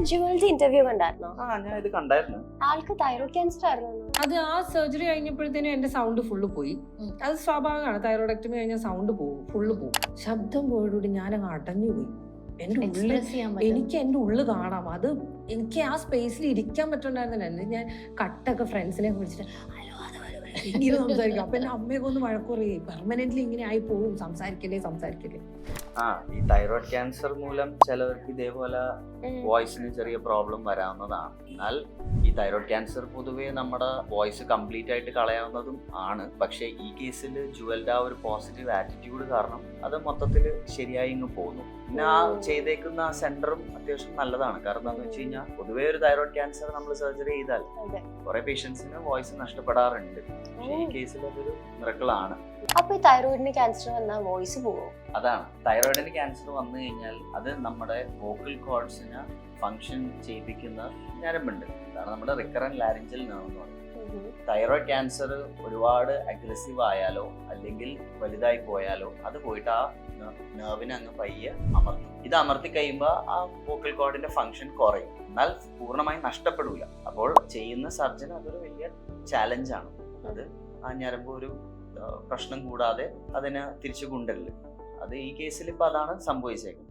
ജുവൽജി interview കണ്ടായിരുന്നോ? ഞാൻ ഇത് കണ്ടായിരുന്നു. ആൾക്ക് തൈറോയ്ഡ് ക്യാൻസർ ആയിരുന്നു. അത് ആ സർജറി കഴിഞ്ഞപ്പോഴത്തേനും എന്റെ സൗണ്ട് ഫുള്ള് പോയി. അത് സ്വാഭാവികമാണ്, തൈറോയിഡക്ടമി കഴിഞ്ഞാൽ സൗണ്ട് പോകും, ഫുള്ള് പോകും. ശബ്ദം പോയതോടെ ഞാനങ്ങ് അടഞ്ഞുപോയി. എന്റെ ഉള്ളിൽ എനിക്ക് എന്റെ ഉള്ളു കാണാം. അത് എനിക്ക് ആ സ്പേസിൽ ഇരിക്കാൻ പറ്റുന്നുണ്ടായിരുന്നില്ല. ഞാൻ കട്ടൊക്കെ ഫ്രണ്ട്സിനെ വിളിച്ചിട്ട് ഹലോ ഇങ്ങനെ സംസാരിക്കും. അപ്പൊ എന്റെ അമ്മയൊക്കെ ഒന്ന് വഴക്കുറയും, പെർമനന്റ്ലി ഇങ്ങനെ ആയി പോകും, സംസാരിക്കല്ലേ. ഈ തൈറോയ്ഡ് ക്യാൻസർ മൂലം ചിലവർക്ക് ഇതേപോലെ വോയിസിന് ചെറിയ പ്രോബ്ലം വരാവുന്നതാണ്. എന്നാൽ ഈ തൈറോയ്ഡ് ക്യാൻസർ പൊതുവേ നമ്മുടെ വോയിസ് കംപ്ലീറ്റ് ആയിട്ട് കളയാവുന്നതും ആണ്. പക്ഷെ ഈ കേസിൽ ജുവലിന്റെ ആ ഒരു പോസിറ്റീവ് ആറ്റിറ്റ്യൂഡ് കാരണം അത് മൊത്തത്തിൽ ശരിയായി ഇങ്ങ് പോകുന്നു. പിന്നെ ആ ചെയ്തേക്കുന്ന സെന്ററും അത്യാവശ്യം നല്ലതാണ്. കാരണം എന്താണെന്ന് വെച്ച് കഴിഞ്ഞാൽ പൊതുവേ ഒരു തൈറോയ്ഡ് ക്യാൻസർ നമ്മൾ സർജറി ചെയ്താൽ കുറെ പേഷ്യൻസിന് വോയിസ് നഷ്ടപ്പെടാറുണ്ട്. പക്ഷെ ഈ കേസിൽ അതൊരു മിറക്കിളാണ്. അപ്പൊ ഈ തൈറോയിഡിന് ക്യാൻസർ വന്നാൽ വോയിസ് പോകും? അതാണ്, തൈറോയിഡിന് ക്യാൻസർ വന്നു കഴിഞ്ഞാൽ അത് നമ്മുടെ വോക്കൽ കോർഡ്സിനെ ഫങ്ഷൻ ചെയ്യിപ്പിക്കുന്ന ഞരമ്പുണ്ട്. അതാണ് നമ്മുടെ റിക്കറന്റ് ലാരിഞ്ചൽ നെർവ് എന്ന് പറയുന്നത്. തൈറോയിഡ് ക്യാൻസർ ഒരുപാട് അഗ്രസീവ് ആയാലോ അല്ലെങ്കിൽ വലുതായി പോയാലോ അത് പോയിട്ട് ആ നെർവിനെ അങ്ങ് പയ്യെ അമർത്തും. ഇത് അമർത്തി കഴിയുമ്പോൾ ആ വോക്കൽ കോർഡിന്റെ ഫങ്ഷൻ കുറയും, എന്നാൽ പൂർണ്ണമായും നഷ്ടപ്പെടില്ല. അപ്പോൾ ചെയ്യുന്ന സർജന് അതൊരു വലിയ ചാലഞ്ചാണ്. അത് ആ ഞരമ്പ് ഒരു പ്രശ്നം കൂടാതെ അതിനെ തിരിച്ചു കൊണ്ടുവരില്ല. അത് ഈ കേസിൽ ഇപ്പൊ അതാണ് സംഭവിച്ചേക്കുന്നത്.